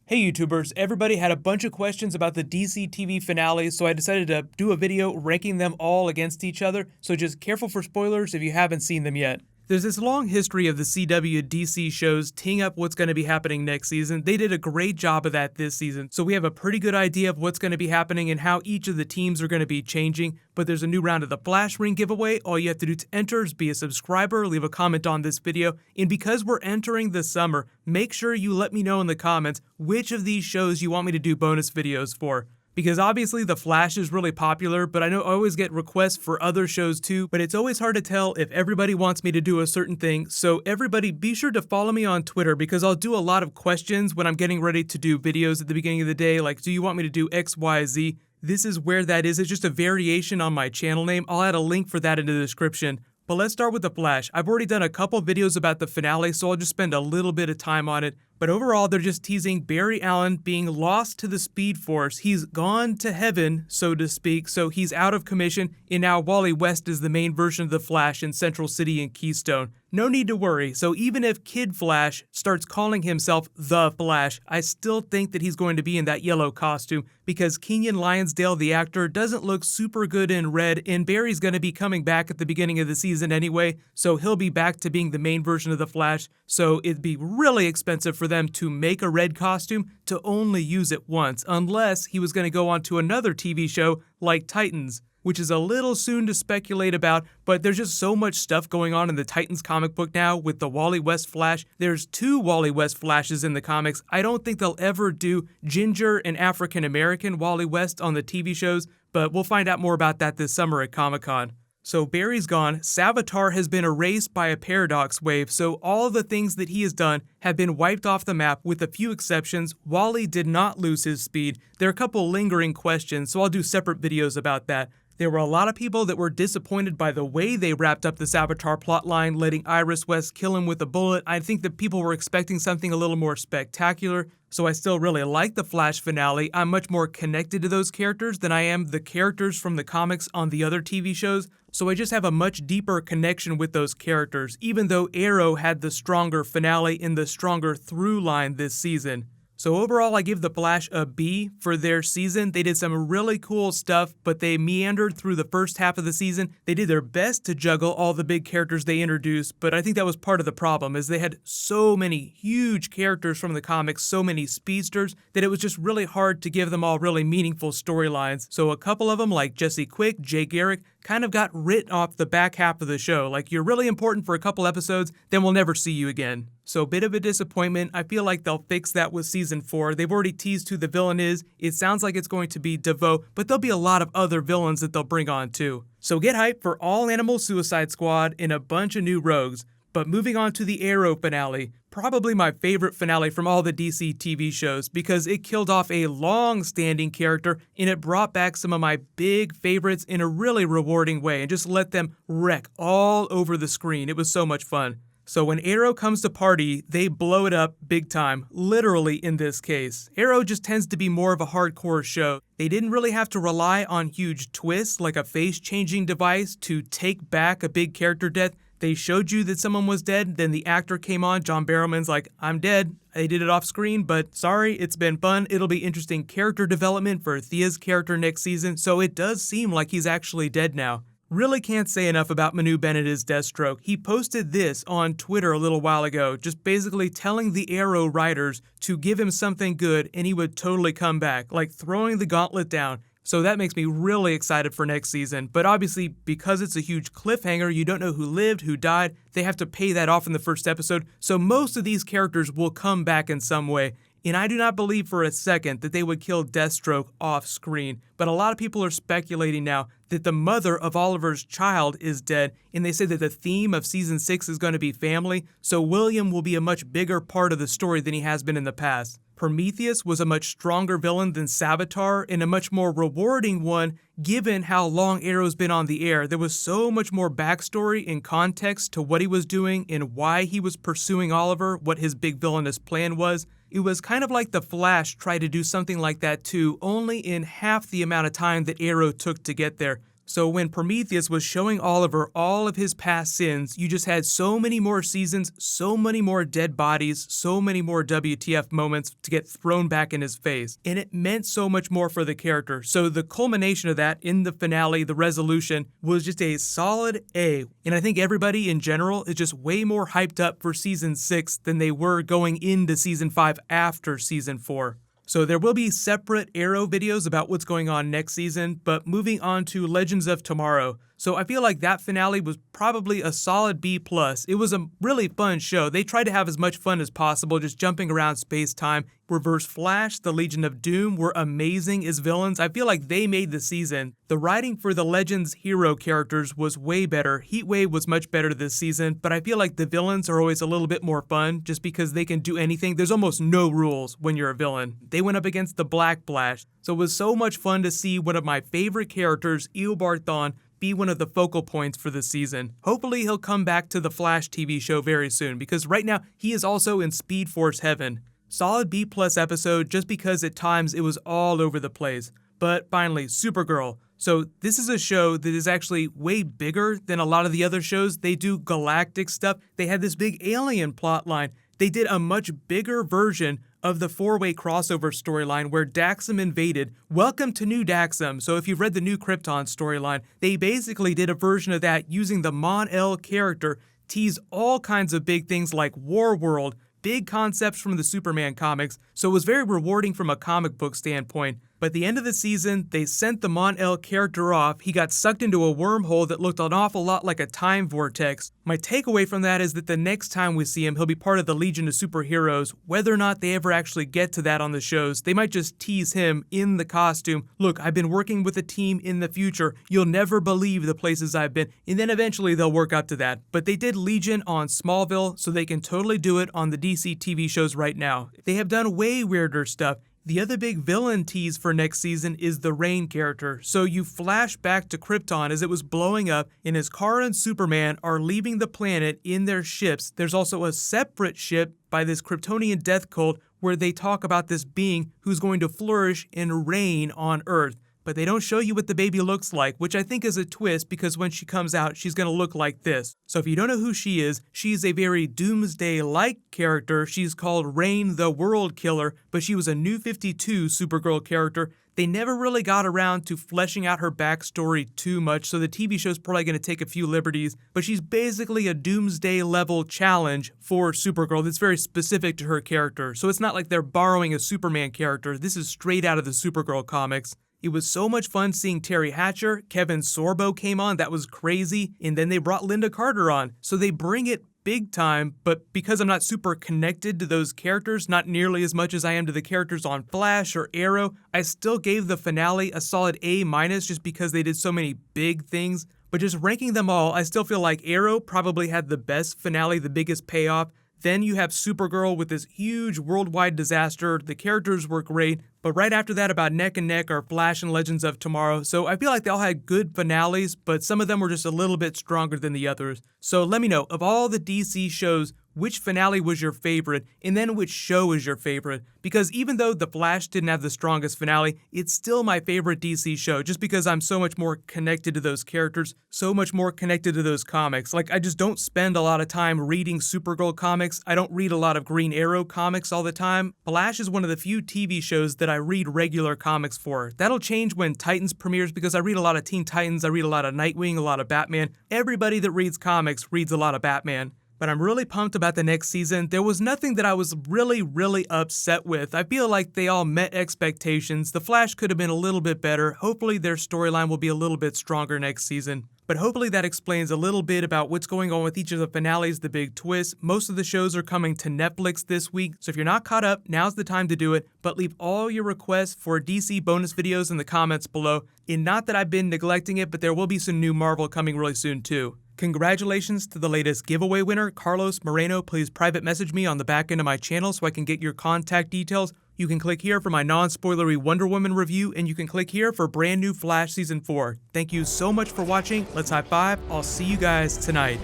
Hey YouTubers, everybody had a bunch of questions about the DC TV finale, so I decided to do a video ranking them all against each other, so just careful for spoilers if you haven't seen them yet. There's this long history of the CW DC shows teeing up what's going to be happening next season. They did a great job of that this season, so we have a pretty good idea of what's going to be happening and how each of the teams are going to be changing. But there's a new round of the Flash Ring giveaway. All you have to do to enter is be a subscriber, leave a comment on this video, and because we're entering the summer, make sure you let me know in the comments which of these shows you want me to do bonus videos for. Because obviously The Flash is really popular, but I know I always get requests for other shows too, but it's always hard to tell if everybody wants me to do a certain thing, so everybody be sure to follow me on Twitter because I'll do a lot of questions when I'm getting ready to do videos at the beginning of the day, like do you want me to do X, Y, Z? This is where that is. It's just a variation on my channel name. I'll add a link for that in the description. But let's start with The Flash. I've already done a couple videos about the finale, so I'll just spend a little bit of time on it. But overall, they're just teasing Barry Allen being lost to the Speed Force. He's gone to heaven, so to speak, so he's out of commission, and now Wally West is the main version of the Flash in Central City and Keystone. No need to worry, so even if Kid Flash starts calling himself The Flash, I still think that he's going to be in that yellow costume, because Kenyon Lionsdale, the actor, doesn't look super good in red, and Barry's going to be coming back at the beginning of the season anyway, so he'll be back to being the main version of the Flash, so it'd be really expensive for them to make a red costume to only use it once, unless he was going to go on to another TV show like Titans, which is a little soon to speculate about, but there's just so much stuff going on in the Titans comic book now with the Wally West Flash. There's two Wally West Flashes in the comics. I don't think they'll ever do Ginger and African American Wally West on the TV shows, but we'll find out more about that this summer at Comic-Con. So Barry's gone, Savitar has been erased by a paradox wave, so all of the things that he has done have been wiped off the map with a few exceptions. Wally did not lose his speed. There are a couple lingering questions, so I'll do separate videos about that. There were a lot of people that were disappointed by the way they wrapped up the Savitar plotline, letting Iris West kill him with a bullet. I think that people were expecting something a little more spectacular, so I still really like the Flash finale. I'm much more connected to those characters than I am the characters from the comics on the other TV shows, so I just have a much deeper connection with those characters, even though Arrow had the stronger finale and the stronger through line this season. So overall, I give The Flash a B for their season. They did some really cool stuff, but they meandered through the first half of the season. They did their best to juggle all the big characters they introduced, but I think that was part of the problem, is they had so many huge characters from the comics, so many speedsters, that it was just really hard to give them all really meaningful storylines. So a couple of them, like Jesse Quick, Jay Garrick, kind of got written off the back half of the show. Like, you're really important for a couple episodes, then we'll never see you again. So a bit of a disappointment. I feel like they'll fix that with season 4. They've already teased who the villain is. It sounds like it's going to be DeVoe, but there'll be a lot of other villains that they'll bring on too. So get hyped for All Animal Suicide Squad and a bunch of new rogues. But moving on to the Arrow finale, probably my favorite finale from all the DC TV shows because it killed off a long-standing character and it brought back some of my big favorites in a really rewarding way and just let them wreck all over the screen. It was so much fun. So when Arrow comes to party, they blow it up big time, literally in this case. Arrow just tends to be more of a hardcore show. They didn't really have to rely on huge twists like a face-changing device to take back a big character death. They showed you that someone was dead, then the actor came on, John Barrowman's like, I'm dead. They did it off screen, but sorry, it's been fun. It'll be interesting character development for Thea's character next season, so it does seem like he's actually dead now. Really can't say enough about Manu Bennett as Deathstroke. He posted this on Twitter a little while ago, just basically telling the Arrow writers to give him something good and he would totally come back, like throwing the gauntlet down. So that makes me really excited for next season, but obviously because it's a huge cliffhanger, you don't know who lived, who died, they have to pay that off in the first episode, so most of these characters will come back in some way. And I do not believe for a second that they would kill Deathstroke off screen, but a lot of people are speculating now that the mother of Oliver's child is dead, and they say that the theme of season 6 is going to be family, so William will be a much bigger part of the story than he has been in the past. Prometheus was a much stronger villain than Savitar and a much more rewarding one given how long Arrow's been on the air. There was so much more backstory and context to what he was doing and why he was pursuing Oliver, what his big villainous plan was. It was kind of like The Flash tried to do something like that too, only in half the amount of time that Arrow took to get there. So when Prometheus was showing Oliver all of his past sins, you just had so many more seasons, so many more dead bodies, so many more WTF moments to get thrown back in his face. And it meant so much more for the character. So the culmination of that in the finale, the resolution, was just a solid A. And I think everybody in general is just way more hyped up for season 6 than they were going into season 5 after season 4. So there will be separate Arrow videos about what's going on next season, but moving on to Legends of Tomorrow. So I feel like that finale was probably a solid B+. It was a really fun show. They tried to have as much fun as possible, just jumping around space-time. Reverse Flash, the Legion of Doom were amazing as villains. I feel like they made the season. The writing for the Legends hero characters was way better. Heatwave was much better this season, but I feel like the villains are always a little bit more fun just because they can do anything. There's almost no rules when you're a villain. They went up against the Black Flash, so it was so much fun to see one of my favorite characters, Eobard Thawne, be one of the focal points for this season. Hopefully he'll come back to the Flash TV show very soon, because right now he is also in Speed Force heaven. Solid B+ episode just because at times it was all over the place. But finally, Supergirl. So this is a show that is actually way bigger than a lot of the other shows. They do galactic stuff. They had this big alien plotline. They did a much bigger version of the 4-way crossover storyline where Daxam invaded. Welcome to New Daxam. So if you've read the New Krypton storyline, they basically did a version of that using the Mon-El character, tease all kinds of big things like War World, big concepts from the Superman comics, so it was very rewarding from a comic book standpoint. But at the end of the season, they sent the Mon-El character off. He got sucked into a wormhole that looked an awful lot like a time vortex. My takeaway from that is that the next time we see him, he'll be part of the Legion of Superheroes. Whether or not they ever actually get to that on the shows, they might just tease him in the costume. Look, I've been working with a team in the future. You'll never believe the places I've been. And then eventually they'll work up to that. But they did Legion on Smallville, so they can totally do it on the DC TV shows right now. They have done way weirder stuff. The other big villain tease for next season is the Rain character. So you flash back to Krypton as it was blowing up, and as Kara and Superman are leaving the planet in their ships, there's also a separate ship by this Kryptonian death cult where they talk about this being who's going to flourish and reign on Earth. But they don't show you what the baby looks like, which I think is a twist because when she comes out, she's going to look like this. So if you don't know who she is, she's a very Doomsday-like character. She's called Rain the World Killer, but she was a New 52 Supergirl character. They never really got around to fleshing out her backstory too much, so the TV show's probably going to take a few liberties, but she's basically a Doomsday-level challenge for Supergirl that's very specific to her character. So it's not like they're borrowing a Superman character. This is straight out of the Supergirl comics. It was so much fun seeing Terry Hatcher. Kevin Sorbo came on, that was crazy. And then they brought Linda Carter on. So they bring it big time, but because I'm not super connected to those characters, not nearly as much as I am to the characters on Flash or Arrow, I still gave the finale a solid A- just because they did so many big things. But just ranking them all, I still feel like Arrow probably had the best finale, the biggest payoff. Then you have Supergirl with this huge worldwide disaster. The characters were great, but right after that, about neck and neck, are Flash and Legends of Tomorrow. So I feel like they all had good finales, but some of them were just a little bit stronger than the others. So let me know, of all the DC shows, which finale was your favorite, and then which show is your favorite. Because even though The Flash didn't have the strongest finale, it's still my favorite DC show, just because I'm so much more connected to those characters, so much more connected to those comics. Like, I just don't spend a lot of time reading Supergirl comics. I don't read a lot of Green Arrow comics all the time. Flash is one of the few TV shows that I read regular comics for. That'll change when Titans premieres, because I read a lot of Teen Titans, I read a lot of Nightwing, a lot of Batman. Everybody that reads comics reads a lot of Batman. But I'm really pumped about the next season. There was nothing that I was really upset with. I feel like they all met expectations. The Flash could have been a little bit better. Hopefully their storyline will be a little bit stronger next season. But hopefully that explains a little bit about what's going on with each of the finales, the big twists. Most of the shows are coming to Netflix this week, so if you're not caught up, now's the time to do it. But leave all your requests for DC bonus videos in the comments below. And not that I've been neglecting it, but there will be some new Marvel coming really soon too. Congratulations to the latest giveaway winner, Carlos Moreno. Please private message me on the back end of my channel so I can get your contact details. You can click here for my non-spoilery Wonder Woman review, and you can click here for brand new Flash Season 4. Thank you so much for watching. Let's high five. I'll see you guys tonight.